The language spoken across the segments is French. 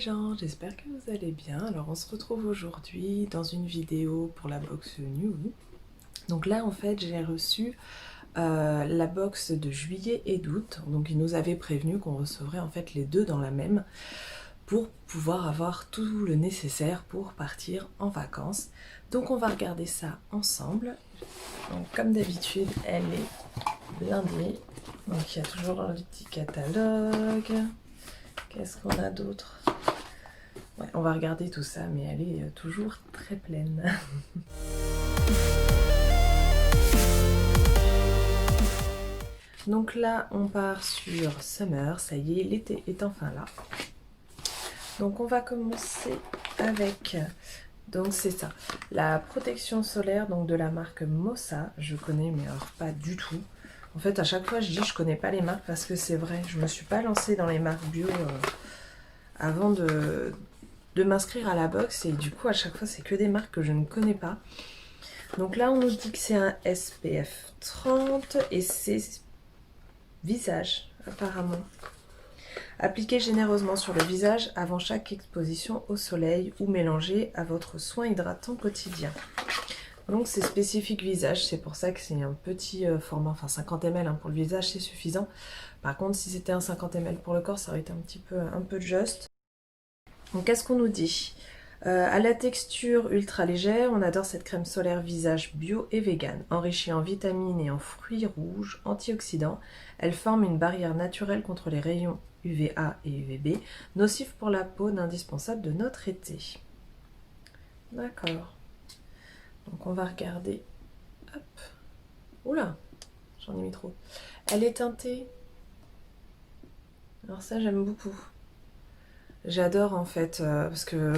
gens, j'espère que vous allez bien. Alors on se retrouve aujourd'hui dans une vidéo pour la box New. Donc là en fait j'ai reçu la box de juillet et d'août. Donc ils nous avaient prévenu qu'on recevrait en fait les deux dans la même pour pouvoir avoir tout le nécessaire pour partir en vacances. Donc on va regarder ça ensemble. Donc comme d'habitude elle est blindée. Donc il y a toujours un petit catalogue. Qu'est-ce qu'on a d'autre? Ouais, on va regarder tout ça, mais elle est toujours très pleine. Donc là, on part sur Summer. Ça y est, l'été est enfin là. Donc on va commencer avec, donc c'est ça, la protection solaire donc de la marque Mossa. Je connais, mais alors pas du tout. En fait, à chaque fois, je dis je connais pas les marques parce que c'est vrai, je me suis pas lancée dans les marques bio avant de m'inscrire à la box, et du coup à chaque fois c'est que des marques que je ne connais pas. Donc là on nous dit que c'est un SPF 30 et c'est visage apparemment. Appliquez généreusement sur le visage avant chaque exposition au soleil ou mélangez à votre soin hydratant quotidien. Donc c'est spécifique visage, c'est pour ça que c'est un petit format, enfin 50 ml hein, pour le visage c'est suffisant. Par contre si c'était un 50 ml pour le corps ça aurait été un peu juste. Donc qu'est-ce qu'on nous dit? À la texture ultra légère, on adore cette crème solaire visage bio et vegan. Enrichie en vitamines et en fruits rouges antioxydants, elle forme une barrière naturelle contre les rayons UVA et UVB, nocifs pour la peau, d'indispensable de notre été. D'accord. Donc on va regarder. Hop. Oula, j'en ai mis trop. Elle est teintée. Alors ça j'aime beaucoup. J'adore en fait, parce que...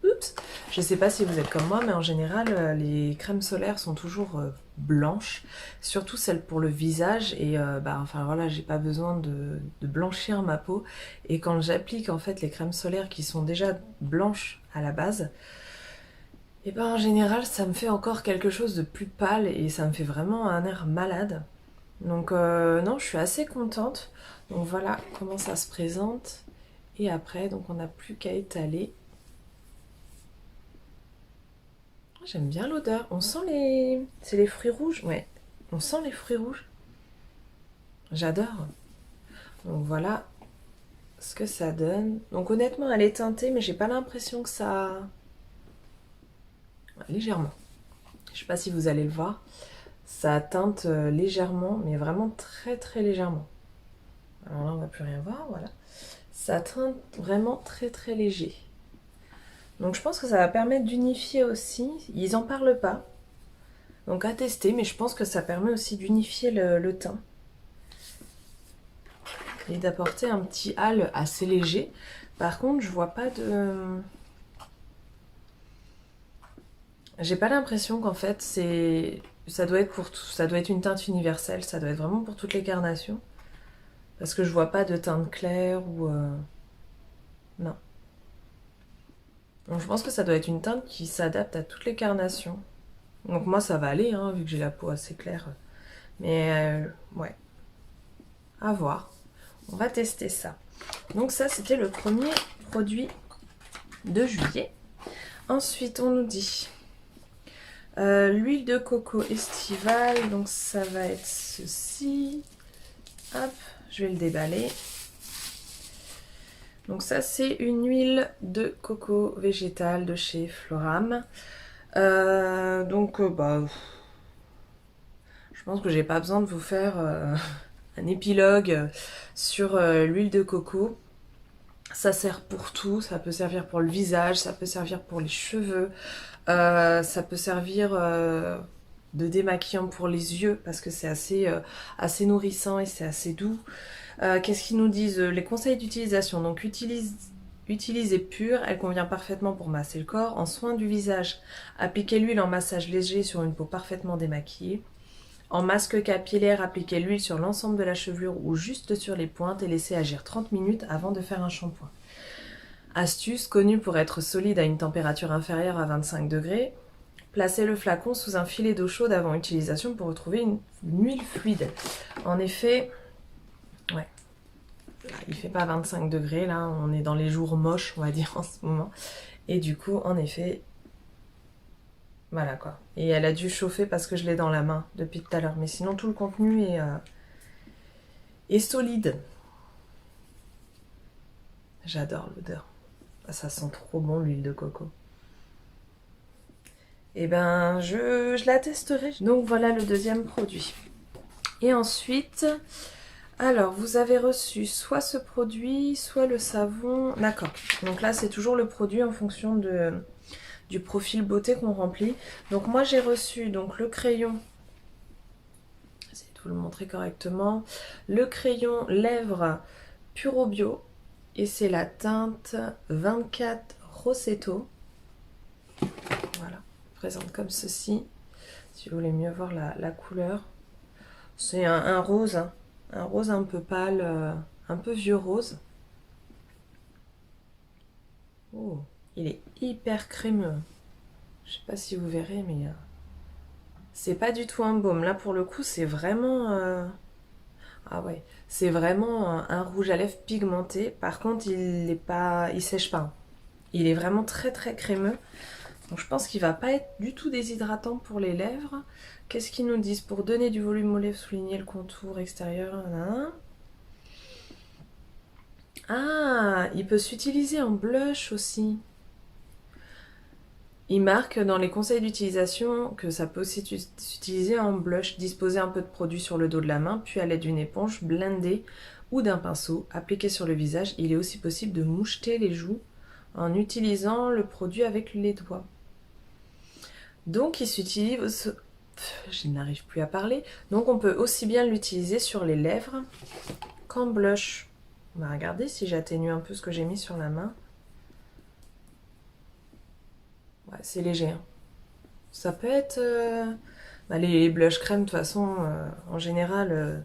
Oups, je sais pas si vous êtes comme moi, mais en général, les crèmes solaires sont toujours blanches, surtout celles pour le visage, et enfin voilà, j'ai pas besoin de blanchir ma peau, et quand j'applique en fait les crèmes solaires qui sont déjà blanches à la base, et en général, ça me fait encore quelque chose de plus pâle, et ça me fait vraiment un air malade. Donc non, je suis assez contente. Donc voilà comment ça se présente, et après, donc on n'a plus qu'à étaler. J'aime bien l'odeur. On sent les... C'est les fruits rouges? Ouais. On sent les fruits rouges. J'adore. Donc voilà ce que ça donne. Donc honnêtement, elle est teintée, mais j'ai pas l'impression que ça... Ouais, légèrement. Je sais pas si vous allez le voir. Ça teinte légèrement, mais vraiment très très légèrement. Alors là, on va plus rien voir, voilà. Ça teinte vraiment très très léger. Donc je pense que ça va permettre d'unifier aussi. Ils en parlent pas. Donc à tester, mais je pense que ça permet aussi d'unifier le teint. Et d'apporter un petit hâle assez léger. Par contre, je vois pas de... J'ai pas l'impression qu'en fait c'est... Ça doit être pour tout... Ça doit être une teinte universelle, ça doit être vraiment pour toutes les carnations. Parce que je vois pas de teinte claire ou... Non. Donc je pense que ça doit être une teinte qui s'adapte à toutes les carnations. Donc moi ça va aller, hein, vu que j'ai la peau assez claire. Mais ouais. À voir. On va tester ça. Donc ça c'était le premier produit de juillet. Ensuite on nous dit l'huile de coco estivale, donc ça va être ceci. Hop, je vais le déballer. Donc ça c'est une huile de coco végétale de chez Floram. Je pense que j'ai pas besoin de vous faire un épilogue sur l'huile de coco. Ça sert pour tout, ça peut servir pour le visage, ça peut servir pour les cheveux, ça peut servir de démaquillant pour les yeux parce que c'est assez nourrissant et c'est assez doux. Qu'est-ce qu'ils nous disent? Les conseils d'utilisation. Donc utilisez pure, elle convient parfaitement pour masser le corps. En soin du visage, appliquez l'huile en massage léger sur une peau parfaitement démaquillée. En masque capillaire, appliquez l'huile sur l'ensemble de la chevelure ou juste sur les pointes et laissez agir 30 minutes avant de faire un shampoing. Astuce connue pour être solide à une température inférieure à 25 degrés. Placez le flacon sous un filet d'eau chaude avant utilisation pour retrouver une huile fluide. En effet, ouais. il fait pas 25 degrés là, on est dans les jours moches on va dire en ce moment. Et du coup en effet, voilà quoi. Et elle a dû chauffer parce que je l'ai dans la main depuis tout à l'heure. Mais sinon tout le contenu est solide. J'adore l'odeur. Ça sent trop bon l'huile de coco. Et ben je la testerai. Donc voilà le deuxième produit. Et ensuite, alors vous avez reçu soit ce produit, soit le savon. D'accord. Donc là c'est toujours le produit en fonction du profil beauté qu'on remplit. Donc moi j'ai reçu donc le crayon. Essayez de vous le montrer correctement. Le crayon lèvres Puro Bio. Et c'est la teinte 24 Rossetto. Voilà, présente comme ceci. Si vous voulez mieux voir la couleur. C'est un rose, hein. Un rose un peu pâle, un peu vieux rose. Oh, il est hyper crémeux. Je sais pas si vous verrez, mais c'est pas du tout un baume. Là, pour le coup, c'est vraiment... Ah ouais, c'est vraiment un rouge à lèvres pigmenté. Par contre, il sèche pas. Il est vraiment très très crémeux. Donc je pense qu'il va pas être du tout déshydratant pour les lèvres. Qu'est-ce qu'ils nous disent? Pour donner du volume aux lèvres, souligner le contour extérieur. Ah, il peut s'utiliser en blush aussi. Il marque dans les conseils d'utilisation que ça peut aussi s'utiliser en blush. Disposer un peu de produit sur le dos de la main, puis à l'aide d'une éponge, blender ou d'un pinceau, appliquer sur le visage. Il est aussi possible de moucheter les joues en utilisant le produit avec les doigts. Donc il s'utilise... Je n'arrive plus à parler. Donc on peut aussi bien l'utiliser sur les lèvres qu'en blush. On va regarder si j'atténue un peu ce que j'ai mis sur la main. Ouais, c'est léger. Hein. Ça peut être... les blush crème, de toute façon, en général,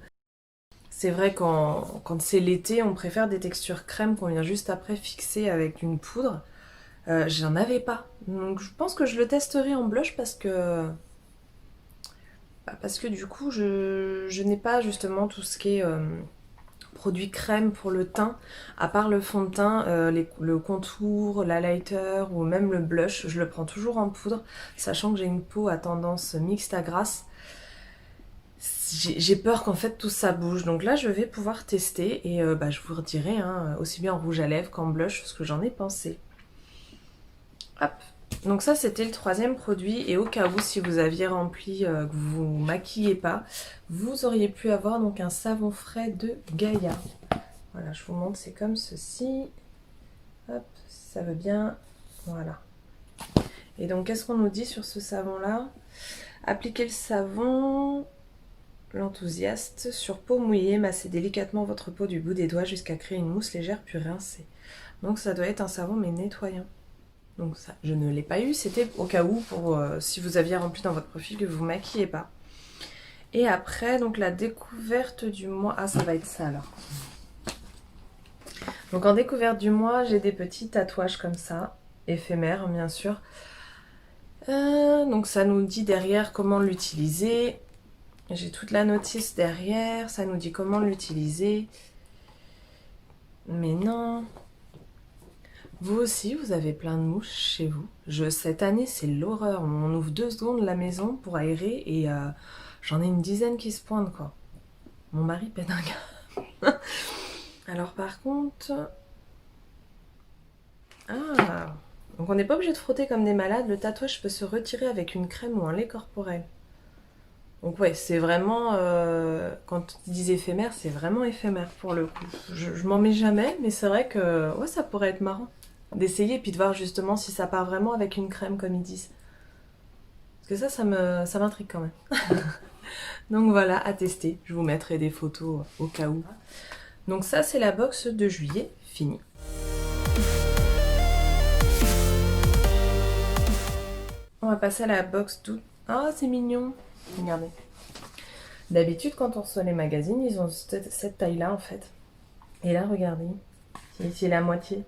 c'est vrai quand c'est l'été, on préfère des textures crème qu'on vient juste après fixer avec une poudre. J'en avais pas. Donc je pense que je le testerai en blush parce que du coup, je n'ai pas justement tout ce qui est produit crème pour le teint, à part le fond de teint, le contour, l'highlighter ou même le blush, je le prends toujours en poudre, sachant que j'ai une peau à tendance mixte à grasse. J'ai peur qu'en fait tout ça bouge, donc là je vais pouvoir tester et je vous redirai hein, aussi bien en rouge à lèvres qu'en blush ce que j'en ai pensé. Hop. Donc ça c'était le troisième produit et au cas où si vous aviez rempli, que vous ne maquillez pas, vous auriez pu avoir donc un savon frais de Gaïa. Voilà, je vous montre, c'est comme ceci. Hop, ça veut bien. Voilà. Et donc qu'est-ce qu'on nous dit sur ce savon là? Appliquez le savon, l'enthousiaste, sur peau mouillée, massez délicatement votre peau du bout des doigts jusqu'à créer une mousse légère puis rincez. Donc ça doit être un savon mais nettoyant. Donc ça, je ne l'ai pas eu, c'était au cas où, pour si vous aviez rempli dans votre profil que vous ne maquillez pas. Et après, donc la découverte du mois, ah ça va être ça alors. Donc en découverte du mois, j'ai des petits tatouages comme ça, éphémères bien sûr. Donc ça nous dit derrière comment l'utiliser. J'ai toute la notice derrière, ça nous dit comment l'utiliser. Mais non... Vous aussi, vous avez plein de mouches chez vous. Cette année, c'est l'horreur. On ouvre 2 secondes la maison pour aérer et j'en ai une dizaine qui se pointent, quoi. Mon mari pète un câble. Alors par contre... Ah, donc on n'est pas obligé de frotter comme des malades. Le tatouage peut se retirer avec une crème ou un lait corporel. Donc ouais, c'est vraiment... quand ils disent éphémère, c'est vraiment éphémère pour le coup. Je m'en mets jamais, mais c'est vrai que ouais, ça pourrait être marrant d'essayer et puis de voir justement si ça part vraiment avec une crème comme ils disent. Parce que ça m'intrigue quand même. Donc voilà, à tester. Je vous mettrai des photos au cas où. Donc ça, c'est la box de juillet, finie. On va passer à la box d'août. Oh, c'est mignon. Regardez. D'habitude, quand on reçoit les magazines, ils ont cette taille-là, en fait. Et là, regardez. C'est la moitié.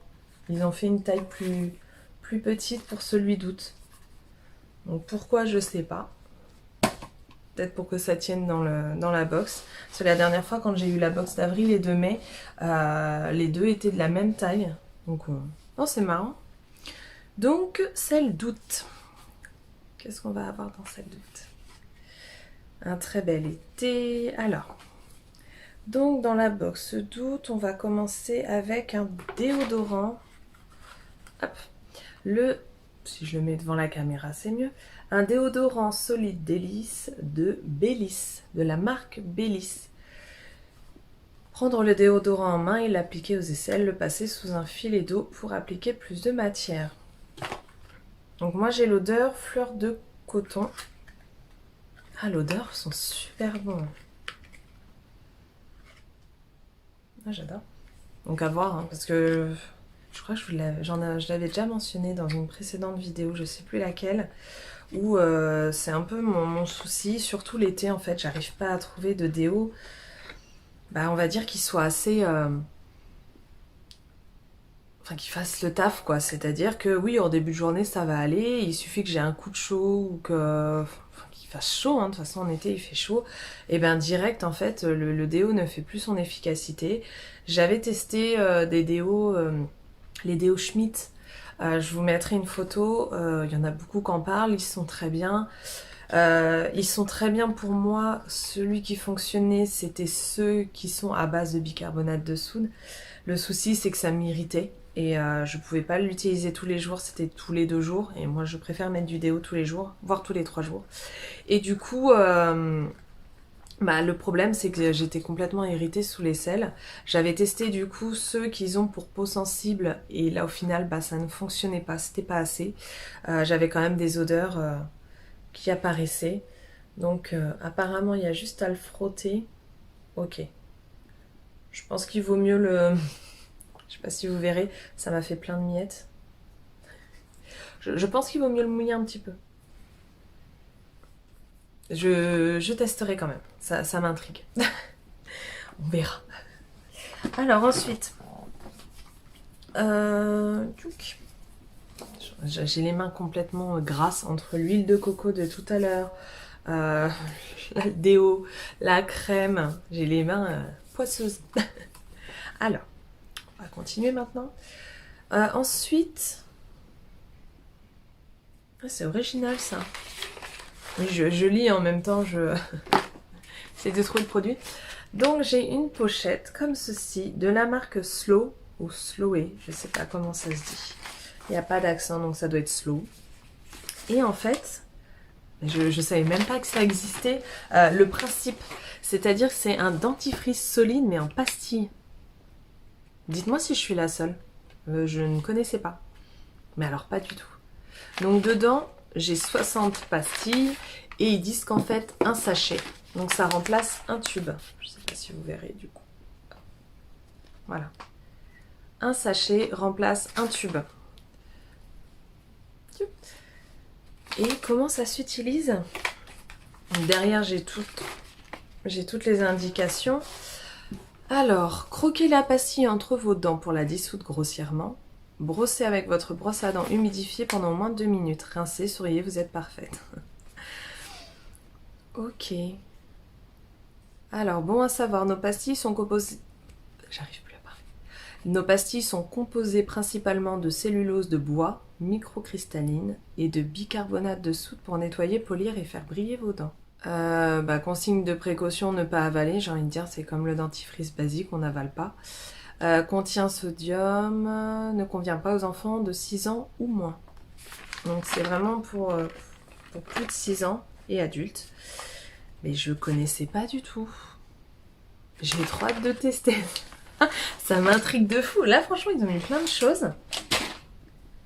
Ils ont fait une taille plus petite pour celui d'août. Donc pourquoi, je sais pas. peut-être pour que ça tienne dans la box. Parce que la dernière fois, quand j'ai eu la box d'avril et de mai, les deux étaient de la même taille. Donc, non, c'est marrant. Donc, celle d'août. Qu'est-ce qu'on va avoir dans celle d'août? Un très bel été. Alors, donc dans la box d'août, on va commencer avec un déodorant. Hop. Si je le mets devant la caméra, c'est mieux. Un déodorant solide délice de Bellis, de la marque Bellis. Prendre le déodorant en main et l'appliquer aux aisselles, le passer sous un filet d'eau pour appliquer plus de matière. Donc moi j'ai l'odeur fleur de coton. Ah, l'odeur sont super bons. Ah, j'adore. Donc à voir, hein, parce que je crois que je l'avais déjà mentionné dans une précédente vidéo, je sais plus laquelle, où c'est un peu mon souci, surtout l'été en fait, j'arrive pas à trouver de déo, on va dire qu'il soit assez... Enfin, qu'il fasse le taf quoi, c'est-à-dire que oui, en début de journée ça va aller, il suffit que j'ai un coup de chaud ou que... qu'il fasse chaud, hein. De toute façon en été il fait chaud, et bien direct en fait le déo ne fait plus son efficacité. J'avais testé des déos, les déos Schmitt, je vous mettrai une photo, il y en a beaucoup qui en parlent, ils sont très bien. Ils sont très bien pour moi. Celui qui fonctionnait, c'était ceux qui sont à base de bicarbonate de soude. Le souci, c'est que ça m'irritait et je pouvais pas l'utiliser tous les jours, c'était tous les 2 jours. Et moi, je préfère mettre du déo tous les jours, voire tous les 3 jours. Et du coup, le problème, c'est que j'étais complètement irritée sous les selles. J'avais testé du coup ceux qu'ils ont pour peau sensible et là, au final, ça ne fonctionnait pas, c'était pas assez. J'avais quand même des odeurs qui apparaissaient. Donc apparemment il y a juste à le frotter. Ok. Je pense qu'il vaut mieux le... Je sais pas si vous verrez, ça m'a fait plein de miettes. Je pense qu'il vaut mieux le mouiller un petit peu. Je testerai quand même. Ça m'intrigue. On verra. Alors ensuite... j'ai les mains complètement grasses entre l'huile de coco de tout à l'heure, la déo, la crème, j'ai les mains poisseuses. Alors, on va continuer maintenant. Ensuite, c'est original ça. Oui, je lis en même temps, je j'essaie de trouver le produit. Donc j'ai une pochette comme ceci de la marque Slow ou Slowé, je sais pas comment ça se dit. Il n'y a pas d'accent donc ça doit être Slow. Et en fait, je savais même pas que ça existait. Le principe, c'est-à-dire que c'est un dentifrice solide mais en pastille. Dites-moi si je suis la seule. Je ne connaissais pas. Mais alors pas du tout. Donc dedans, j'ai 60 pastilles et ils disent qu'en fait, un sachet. Donc ça remplace un tube. Je ne sais pas si vous verrez du coup. Voilà. Un sachet remplace un tube. Et comment ça s'utilise? Derrière, j'ai toutes les indications. Alors, croquez la pastille entre vos dents pour la dissoudre grossièrement. Brossez avec votre brosse à dents humidifiée pendant moins de 2 minutes. Rincez, souriez, vous êtes parfaite. Ok. Alors, bon à savoir, nos pastilles sont composées... J'arrive plus à parler. Nos pastilles sont composées principalement de cellulose de bois, microcristalline et de bicarbonate de soude pour nettoyer, polir et faire briller vos dents. Consigne de précaution, ne pas avaler, j'ai envie de dire, c'est comme le dentifrice basique, on n'avale pas. Contient sodium, ne convient pas aux enfants de 6 ans ou moins. Donc c'est vraiment pour plus de 6 ans et adultes. Mais je connaissais pas du tout. J'ai trop hâte de tester. Ça m'intrigue de fou. Là franchement ils ont mis plein de choses.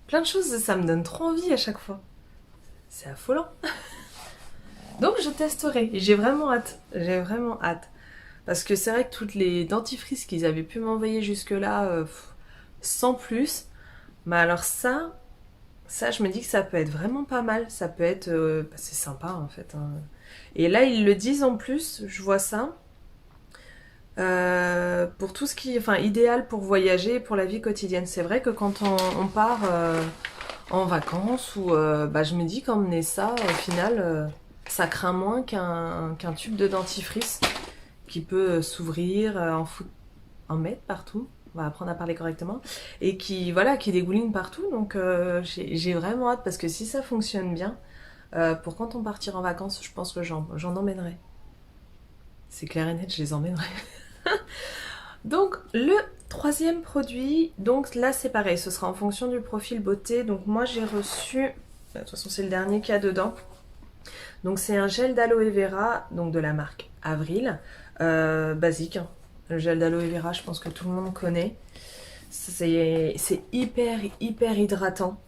Plein de choses, ça me donne trop envie à chaque fois. C'est affolant. Donc je testerai. J'ai vraiment hâte. J'ai vraiment hâte. Parce que c'est vrai que toutes les dentifrices qu'ils avaient pu m'envoyer jusque-là, sans plus, mais alors ça, je me dis que ça peut être vraiment pas mal. Ça peut être... c'est sympa en fait. Hein. Et là, ils le disent en plus, je vois ça. Pour tout ce qui... Enfin, idéal pour voyager, pour la vie quotidienne. C'est vrai que quand on part en vacances, ou je me dis qu'emmener ça, au final... Ça craint moins qu'un tube de dentifrice qui peut s'ouvrir, en mettre partout. On va apprendre à parler correctement. Et qui, voilà, qui dégouline partout. Donc j'ai vraiment hâte parce que si ça fonctionne bien, pour quand on partira en vacances, je pense que j'en emmènerai. C'est clair et net, je les emmènerai. Donc le troisième produit, donc là c'est pareil, ce sera en fonction du profil beauté. Donc moi j'ai reçu, de toute façon c'est le dernier qu'il y a dedans. Donc c'est un gel d'aloe vera, donc de la marque Avril, basique. Hein. Le gel d'aloe vera, je pense que tout le monde connaît. C'est hyper hydratant.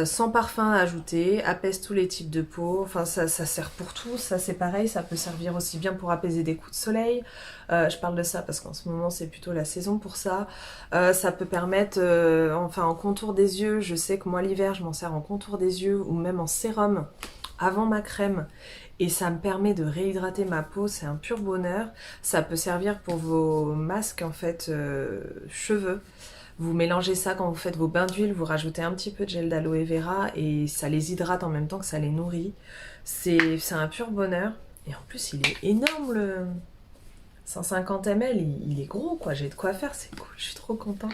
Sans parfum à ajouter, apaise tous les types de peau, enfin ça sert pour tout, ça c'est pareil, ça peut servir aussi bien pour apaiser des coups de soleil, je parle de ça parce qu'en ce moment c'est plutôt la saison pour ça, ça peut permettre, enfin en contour des yeux, je sais que moi l'hiver je m'en sers en contour des yeux ou même en sérum avant ma crème et ça me permet de réhydrater ma peau, c'est un pur bonheur, ça peut servir pour vos masques en fait cheveux. Vous mélangez ça quand vous faites vos bains d'huile, vous rajoutez un petit peu de gel d'aloe vera et ça les hydrate en même temps que ça les nourrit. C'est un pur bonheur. Et en plus, il est énorme le 150 ml, il est gros quoi, j'ai de quoi faire, c'est cool, je suis trop contente.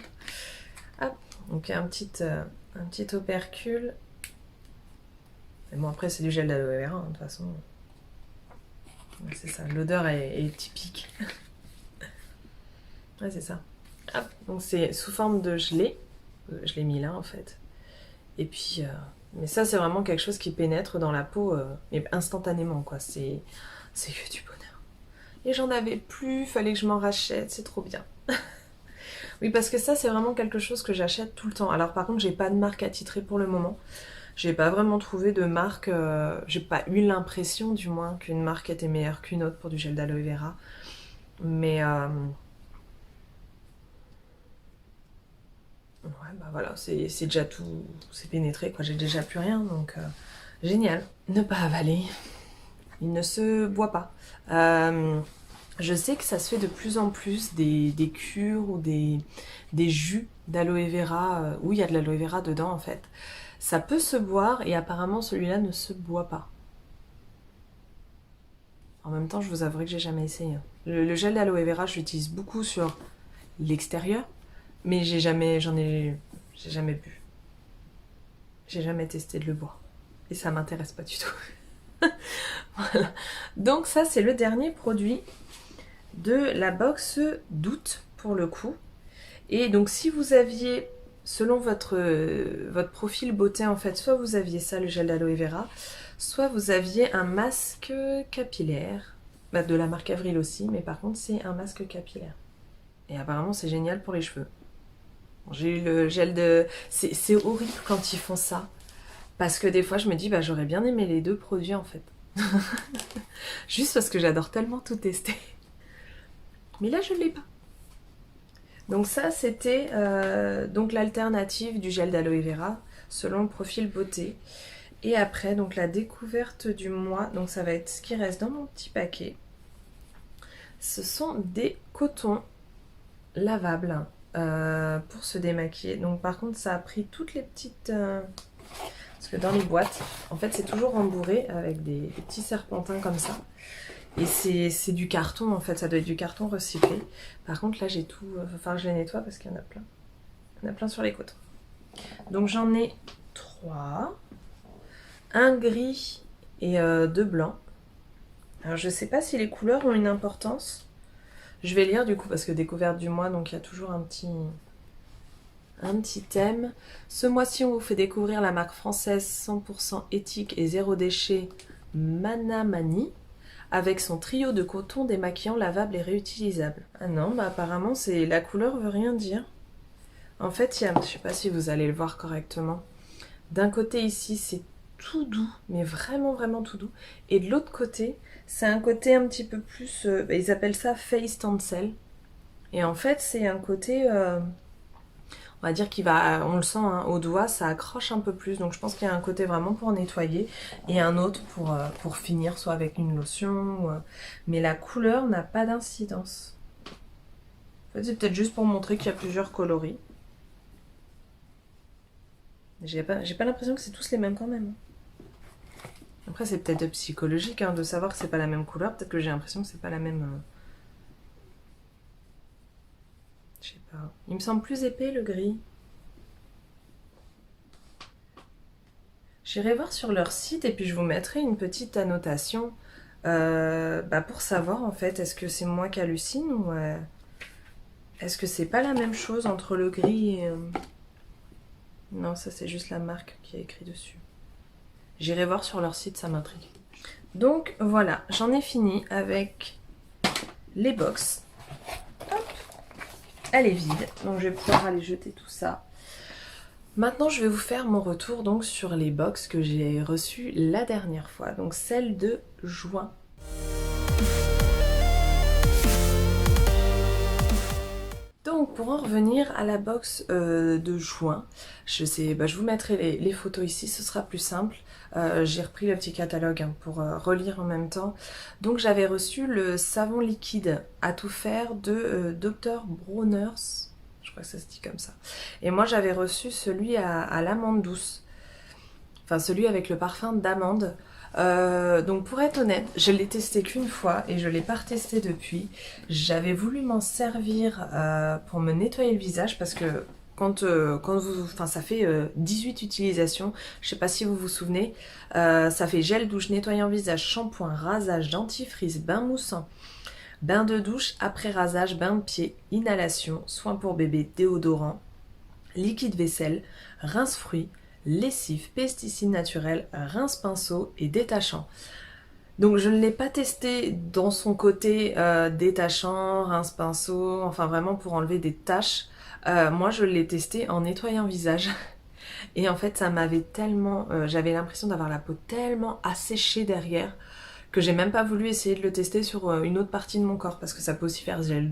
Hop, donc un petit opercule. Et bon après c'est du gel d'aloe vera, hein, de toute façon. C'est ça, l'odeur est typique. Ouais c'est ça. Hop, donc c'est sous forme de gelée. Je l'ai mis là en fait. Et puis, mais ça c'est vraiment quelque chose qui pénètre dans la peau instantanément quoi. C'est que du bonheur. Et j'en avais plus, fallait que je m'en rachète, c'est trop bien. Oui parce que ça c'est vraiment quelque chose que j'achète tout le temps. Alors par contre j'ai pas de marque attitrée pour le moment. J'ai pas vraiment trouvé de marque, j'ai pas eu l'impression du moins qu'une marque était meilleure qu'une autre pour du gel d'aloe vera. Mais ouais, bah voilà, c'est déjà tout, c'est pénétré, quoi. J'ai déjà plus rien, donc génial. Ne pas avaler, il ne se boit pas. Je sais que ça se fait de plus en plus des cures ou des jus d'aloe vera, où il y a de l'aloe vera dedans en fait. Ça peut se boire et apparemment celui-là ne se boit pas. En même temps, je vous avouerai que j'ai jamais essayé. Le gel d'aloe vera, je l'utilise beaucoup sur l'extérieur. Mais j'ai jamais bu. J'ai jamais testé de le boire. Et ça m'intéresse pas du tout. Voilà. Donc ça, c'est le dernier produit de la box d'août, pour le coup. Et donc si vous aviez, selon votre profil beauté, en fait, soit vous aviez ça, le gel d'aloe vera, soit vous aviez un masque capillaire, bah, de la marque Avril aussi, mais par contre, c'est un masque capillaire. Et apparemment, c'est génial pour les cheveux. J'ai eu le gel de... C'est horrible quand ils font ça. Parce que des fois, je me dis, bah, j'aurais bien aimé les deux produits, en fait. Juste parce que j'adore tellement tout tester. Mais là, je ne l'ai pas. Donc ça, c'était donc l'alternative du gel d'aloe vera, selon le profil beauté. Et après, donc la découverte du mois, donc ça va être ce qui reste dans mon petit paquet. Ce sont des cotons lavables. Pour se démaquiller. Donc par contre ça a pris toutes les petites... parce que dans les boîtes, en fait c'est toujours rembourré avec des petits serpentins comme ça. Et c'est du carton en fait, ça doit être du carton recyclé. Par contre là j'ai tout... Enfin je les nettoie parce qu'il y en a plein. Il y en a plein sur les cotons. Donc j'en ai 3. Un gris et 2 blancs. Alors je sais pas si les couleurs ont une importance. Je vais lire du coup parce que découverte du mois, donc il y a toujours un petit thème. Ce mois-ci, on vous fait découvrir la marque française 100% éthique et zéro déchet Manamani avec son trio de coton démaquillant lavable et réutilisable. Ah non, bah apparemment c'est la couleur veut rien dire. En fait, il y a, je sais pas si vous allez le voir correctement. D'un côté ici, c'est tout doux, mais vraiment vraiment tout doux. Et de l'autre côté, c'est un côté un petit peu plus... ils appellent ça face stencil. Et en fait, c'est un côté... on va dire qu'il va... On le sent, hein, au doigt, ça accroche un peu plus. Donc je pense qu'il y a un côté vraiment pour nettoyer. Et un autre pour finir, soit avec une lotion. Mais la couleur n'a pas d'incidence. En fait, c'est peut-être juste pour montrer qu'il y a plusieurs coloris. J'ai pas l'impression que c'est tous les mêmes quand même. Après, c'est peut-être psychologique hein, de savoir que c'est pas la même couleur. Peut-être que j'ai l'impression que c'est pas la même... Je sais pas. Il me semble plus épais le gris. J'irai voir sur leur site et puis je vous mettrai une petite annotation pour savoir en fait est-ce que c'est moi qui hallucine ou est-ce que c'est pas la même chose entre le gris et... Non, ça c'est juste la marque qui a écrit dessus. J'irai voir sur leur site, ça m'intrigue. Donc voilà, j'en ai fini avec les box. Hop. Elle est vide, donc je vais pouvoir aller jeter tout ça. Maintenant, je vais vous faire mon retour donc sur les box que j'ai reçues la dernière fois, donc celle de juin. Donc pour en revenir à la box de juin, je vous mettrai les photos ici, ce sera plus simple. J'ai repris le petit catalogue hein, pour relire en même temps. Donc j'avais reçu le savon liquide à tout faire de Dr Bronner's. Je crois que ça se dit comme ça. Et moi j'avais reçu celui à l'amande douce. Enfin celui avec le parfum d'amande. Donc pour être honnête, je l'ai testé qu'une fois et je l'ai pas retesté depuis. J'avais voulu m'en servir pour me nettoyer le visage parce que quand vous... Enfin ça fait 18 utilisations, je sais pas si vous vous souvenez. Ça fait gel douche, nettoyant visage, shampoing, rasage, dentifrice, bain moussant. Bain de douche, après rasage, bain de pied, inhalation, soin pour bébé, déodorant, liquide vaisselle, rince fruits, lessive, pesticides naturels, rince pinceau et détachant. Donc je ne l'ai pas testé dans son côté détachant, rince pinceau, enfin vraiment pour enlever des taches. Moi je l'ai testé en nettoyant visage. Et en fait ça m'avait tellement... j'avais l'impression d'avoir la peau tellement asséchée derrière que j'ai même pas voulu essayer de le tester sur une autre partie de mon corps parce que ça peut aussi faire gel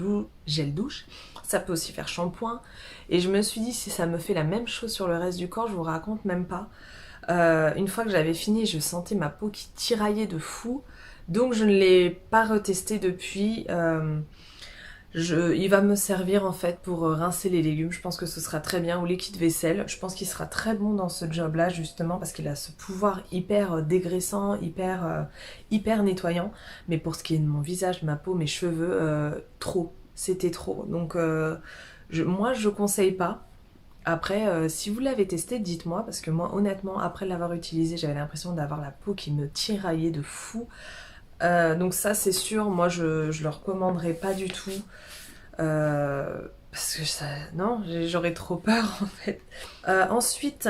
douche, ça peut aussi faire shampoing et je me suis dit si ça me fait la même chose sur le reste du corps, je vous raconte même pas. Une fois que j'avais fini, je sentais ma peau qui tiraillait de fou, donc je ne l'ai pas retesté depuis. Il va me servir en fait pour rincer les légumes, je pense que ce sera très bien, ou liquide vaisselle, je pense qu'il sera très bon dans ce job là justement parce qu'il a ce pouvoir hyper dégraissant, hyper nettoyant, mais pour ce qui est de mon visage, ma peau, mes cheveux, c'était trop, donc moi je conseille pas. Après, si vous l'avez testé, dites-moi, parce que moi honnêtement après l'avoir utilisé j'avais l'impression d'avoir la peau qui me tiraillait de fou. Donc ça c'est sûr, moi je le recommanderais pas du tout parce que ça, non, j'aurais trop peur en fait. Ensuite,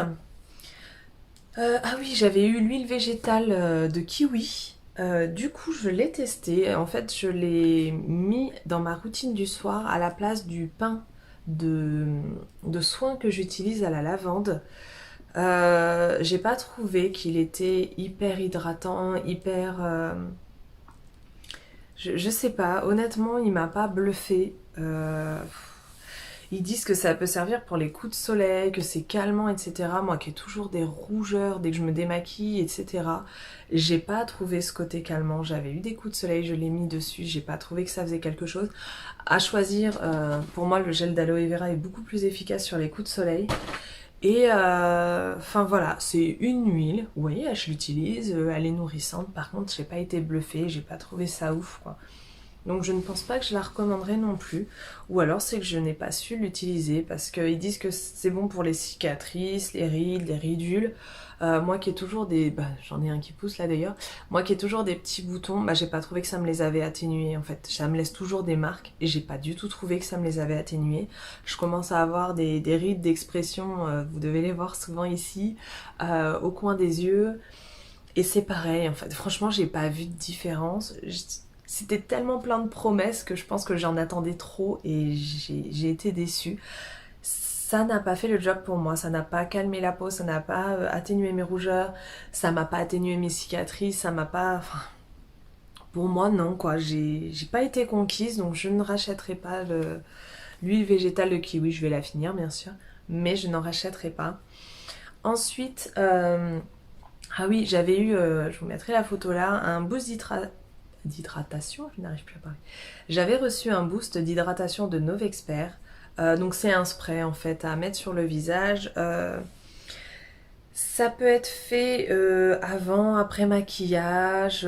ah oui, j'avais eu l'huile végétale de kiwi. Du coup je l'ai testé, en fait je l'ai mis dans ma routine du soir à la place du pain de soin que j'utilise à la lavande. J'ai pas trouvé qu'il était hyper hydratant, je sais pas, honnêtement, il m'a pas bluffé. Ils disent que ça peut servir pour les coups de soleil, que c'est calmant, etc. Moi qui ai toujours des rougeurs dès que je me démaquille, etc. J'ai pas trouvé ce côté calmant. J'avais eu des coups de soleil, je l'ai mis dessus, j'ai pas trouvé que ça faisait quelque chose. À choisir, pour moi, le gel d'aloe vera est beaucoup plus efficace sur les coups de soleil. Et enfin voilà, c'est une huile, oui, je l'utilise, elle est nourrissante, par contre j'ai pas été bluffée, j'ai pas trouvé ça ouf quoi. Donc je ne pense pas que je la recommanderais non plus, ou alors c'est que je n'ai pas su l'utiliser, parce qu'ils disent que c'est bon pour les cicatrices, les rides, les ridules. Moi qui ai toujours des... j'en ai un qui pousse là d'ailleurs. Moi qui ai toujours des petits boutons, j'ai pas trouvé que ça me les avait atténués en fait. Ça me laisse toujours des marques et j'ai pas du tout trouvé que ça me les avait atténués. Je commence à avoir des rides d'expression, vous devez les voir souvent ici, au coin des yeux. Et c'est pareil en fait, franchement j'ai pas vu de différence. C'était tellement plein de promesses que je pense que j'en attendais trop et j'ai été déçue. Ça n'a pas fait le job pour moi, ça n'a pas calmé la peau, ça n'a pas atténué mes rougeurs, ça m'a pas atténué mes cicatrices, ça m'a pas... Enfin, pour moi non quoi, j'ai pas été conquise donc je ne rachèterai pas l'huile végétale de kiwi, je vais la finir bien sûr, mais je n'en rachèterai pas. Ensuite, ah oui j'avais eu, je vous mettrai la photo là, un boost d'hydratation, je n'arrive plus à parler. J'avais reçu un boost d'hydratation de Novexpert. Donc c'est un spray en fait à mettre sur le visage. Ça peut être fait avant, après maquillage,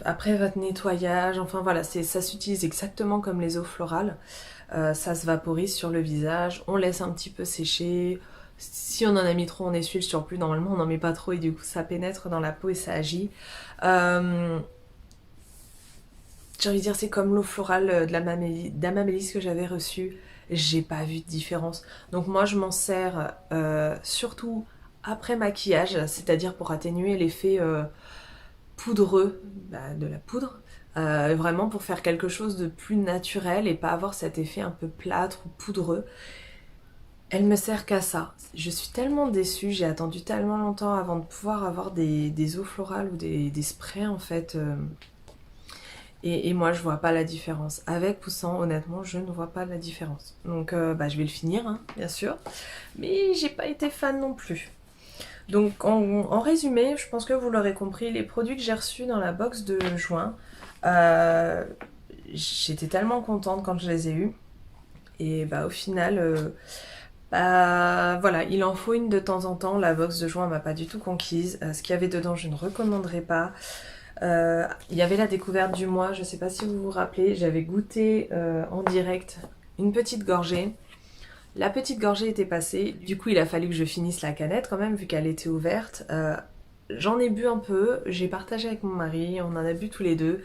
après votre nettoyage, enfin voilà, ça s'utilise exactement comme les eaux florales. Ça se vaporise sur le visage, on laisse un petit peu sécher. Si on en a mis trop, on essuie le surplus. Normalement, on n'en met pas trop et du coup, ça pénètre dans la peau et ça agit. Euh, j'ai envie de dire, c'est comme l'eau florale de d'Amamélis que j'avais reçue. J'ai pas vu de différence. Donc moi, je m'en sers surtout après maquillage, c'est-à-dire pour atténuer l'effet poudreux de la poudre. Vraiment pour faire quelque chose de plus naturel et pas avoir cet effet un peu plâtre ou poudreux. Elle me sert qu'à ça. Je suis tellement déçue, j'ai attendu tellement longtemps avant de pouvoir avoir des eaux florales ou des sprays en fait. Et moi, je vois pas la différence. Avec ou sans, honnêtement, je ne vois pas la différence. Donc, je vais le finir, hein, bien sûr. Mais j'ai pas été fan non plus. Donc, en résumé, je pense que vous l'aurez compris, les produits que j'ai reçus dans la box de juin, euh, j'étais tellement contente quand je les ai eus. Et au final, voilà, il en faut une de temps en temps. La box de juin m'a pas du tout conquise. Ce qu'il y avait dedans, je ne recommanderais pas. Il y avait la découverte du mois, je ne sais pas si vous vous rappelez, j'avais goûté en direct une petite gorgée. La petite gorgée était passée, du coup il a fallu que je finisse la canette quand même vu qu'elle était ouverte. J'en ai bu un peu, j'ai partagé avec mon mari, on en a bu tous les deux.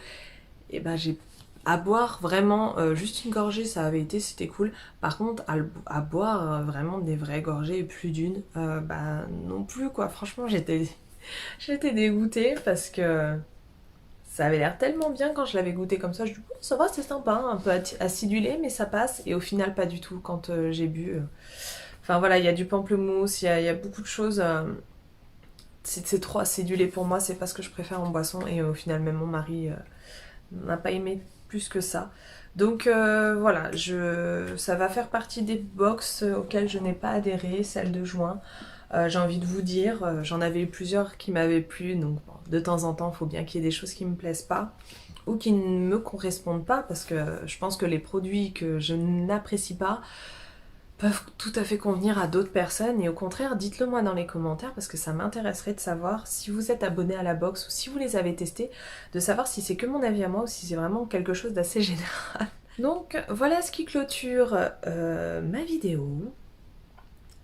Et j'ai à boire vraiment juste une gorgée, ça avait été, c'était cool. Par contre à boire vraiment des vraies gorgées, plus d'une, non plus quoi. Franchement j'étais dégoûtée parce que ça avait l'air tellement bien quand je l'avais goûté comme ça. Je dis, bon, ça va, c'est sympa, hein, un peu acidulé, mais ça passe. Et au final, pas du tout quand j'ai bu. Enfin voilà, il y a du pamplemousse, il y a beaucoup de choses. C'est trop acidulé pour moi, c'est pas ce que je préfère en boisson. Et au final, même mon mari n'a pas aimé plus que ça. Donc voilà, ça va faire partie des box auxquelles je n'ai pas adhéré, celle de juin. J'ai envie de vous dire, j'en avais eu plusieurs qui m'avaient plu, donc bon, de temps en temps, il faut bien qu'il y ait des choses qui me plaisent pas ou qui ne me correspondent pas, parce que je pense que les produits que je n'apprécie pas peuvent tout à fait convenir à d'autres personnes, et au contraire, dites-le moi dans les commentaires, parce que ça m'intéresserait de savoir si vous êtes abonné à la box ou si vous les avez testés, de savoir si c'est que mon avis à moi ou si c'est vraiment quelque chose d'assez général. Donc voilà ce qui clôture ma vidéo.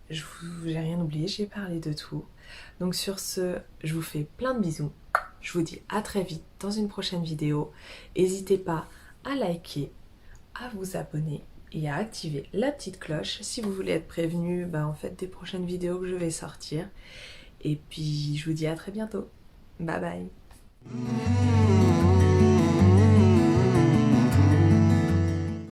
J'ai rien oublié, j'ai parlé de tout. Donc sur ce, je vous fais plein de bisous. Je vous dis à très vite dans une prochaine vidéo. N'hésitez pas à liker, à vous abonner et à activer la petite cloche si vous voulez être prévenu en fait des prochaines vidéos que je vais sortir. Et puis je vous dis à très bientôt. Bye bye.